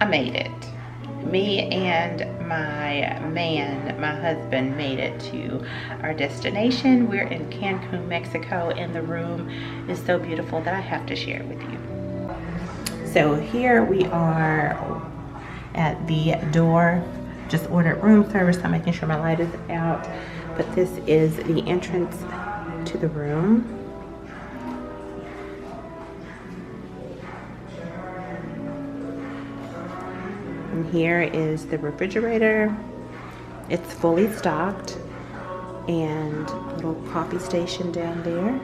I made it. Me and my husband made it to our destination. We're in Cancun, Mexico, and the room is so beautiful that I have to share it with you. So here we are at the door. Just ordered room service. I'm making sure my light is out. But this is the entrance to the room. And here is the refrigerator. It's fully stocked, and a little coffee station down there.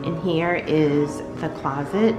And here is the closet.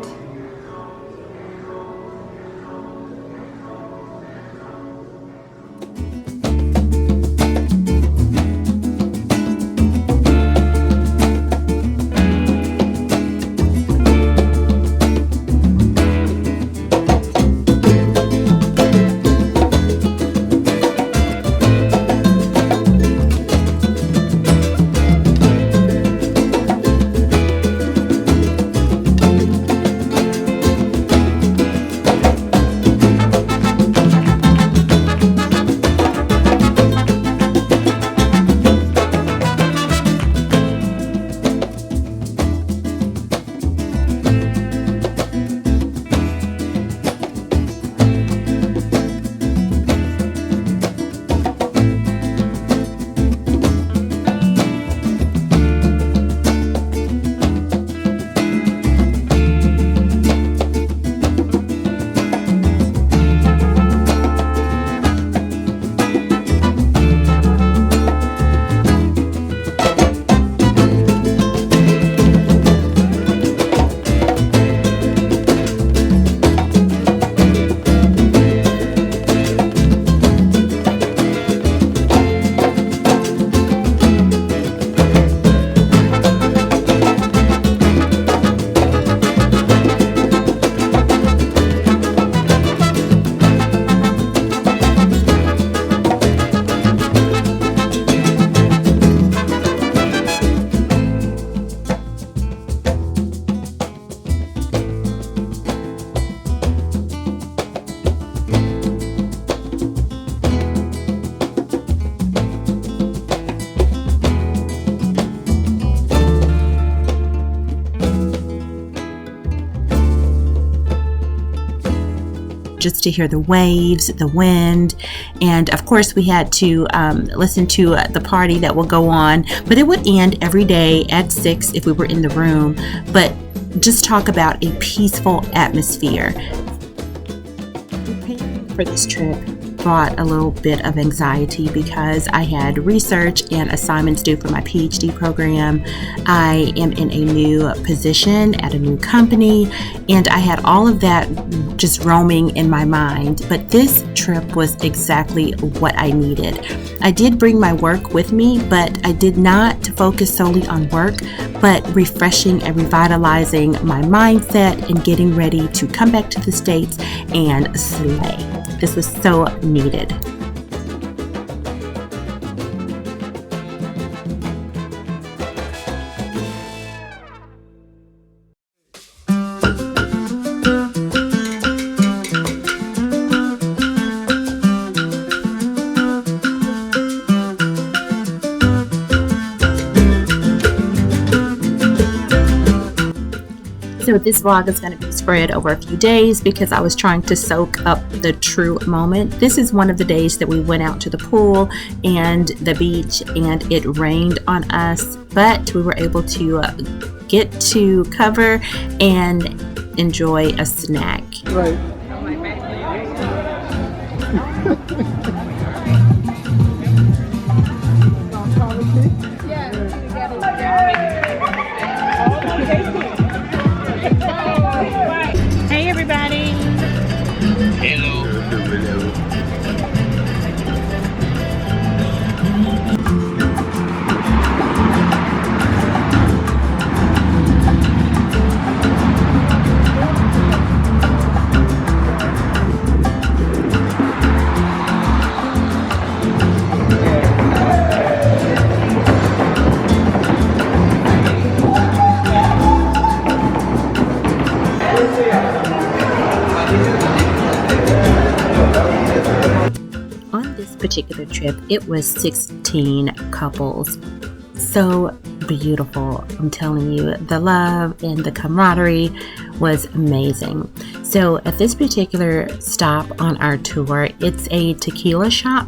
Just to hear the waves, the wind, and of course we had to listen to the party that will go on, but it would end every day at 6 if we were in the room. But just talk about a peaceful atmosphere. Preparing for this trip brought a little bit of anxiety because I had research and assignments due for my PhD program. I am in a new position at a new company, and I had all of that just roaming in my mind. But this trip was exactly what I needed. I did bring my work with me, but I did not focus solely on work, but refreshing and revitalizing my mindset and getting ready to come back to the States and slay. This was so needed. So this vlog is going to be spread over a few days because I was trying to soak up the true moment. This is one of the days that we went out to the pool and the beach, and it rained on us, but we were able to get to cover and enjoy a snack. Right. Hey everybody. Hello. this particular trip, it was 16 couples. So beautiful. I'm telling you, the love and the camaraderie was amazing. So at this particular stop on our tour, it's a tequila shop.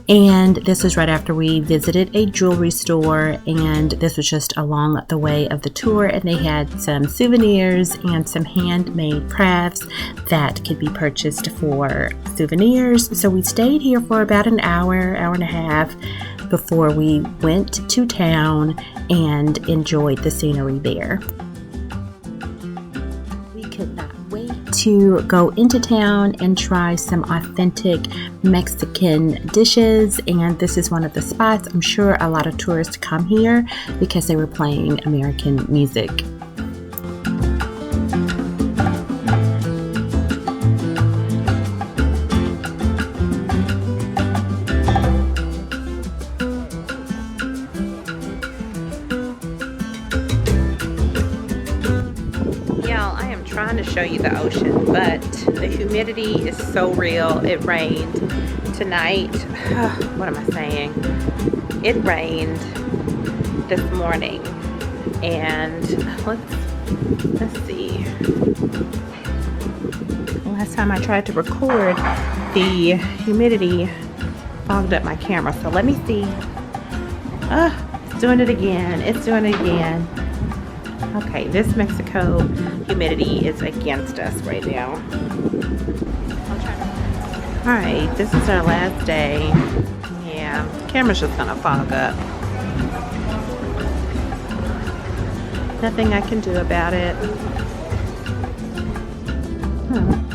And this was right after we visited a jewelry store, and this was just along the way of the tour, and they had some souvenirs and some handmade crafts that could be purchased for souvenirs. So we stayed here for about an hour, hour and a half before we went to town and enjoyed the scenery there. We could not wait to go into town and try some authentic Mexican dishes, and this is one of the spots. I'm sure a lot of tourists come here because they were playing American music. Trying to show you the ocean, but the humidity is so real. It rained tonight. What am I saying? It rained this morning, and let's see. Last time I tried to record, the humidity fogged up my camera. So let me see. It's doing it again. It's doing it again. Okay, this Mexico humidity is against us right now. Alright, this is our last day. Yeah, the camera's just gonna fog up. Nothing I can do about it. No.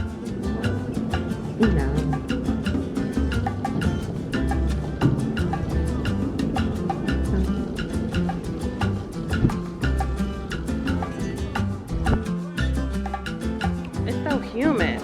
Humid.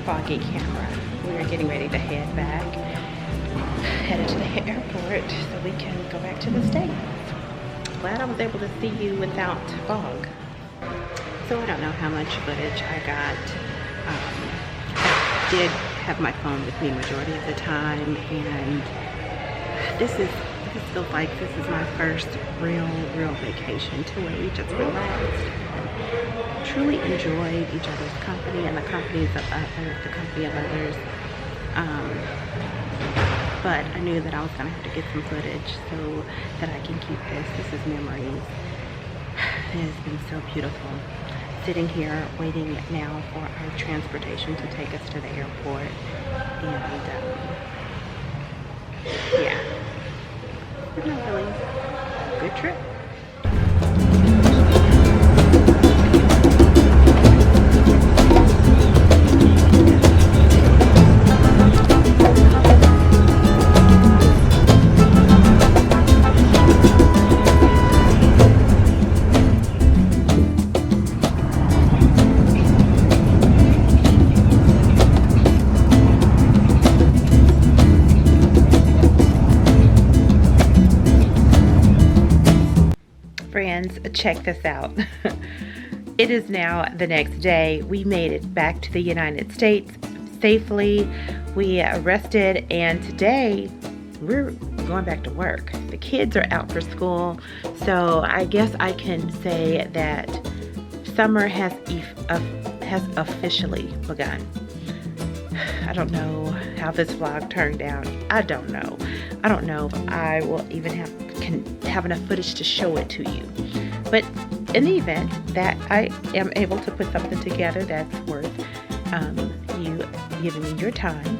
Foggy camera. We are getting ready to head back, headed to the airport so we can go back to the States. Glad I was able to see you without fog. So I don't know how much footage I got. I did have my phone with me majority of the time, and this feels like this is my first real vacation to where we just relaxed. Truly enjoyed each other's company and the company of others. But I knew that I was gonna have to get some footage so that I can keep this. This is memories. It has been so beautiful. Sitting here waiting now for our transportation to take us to the airport, and yeah, it's been a really good trip. Friends, check this out. It is now the next day. We made it back to the United States safely. We rested, and today we're going back to work. The kids are out for school, so I guess I can say that summer has officially begun. I don't know how this vlog turned out. I don't know if I will even have enough footage to show it to you. But in the event that I am able to put something together that's worth you giving me your time.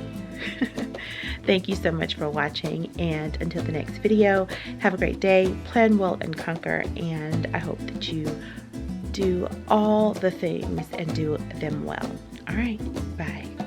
Thank you so much for watching, and until the next video, have a great day, plan well and conquer, and I hope that you do all the things and do them well. All right, bye.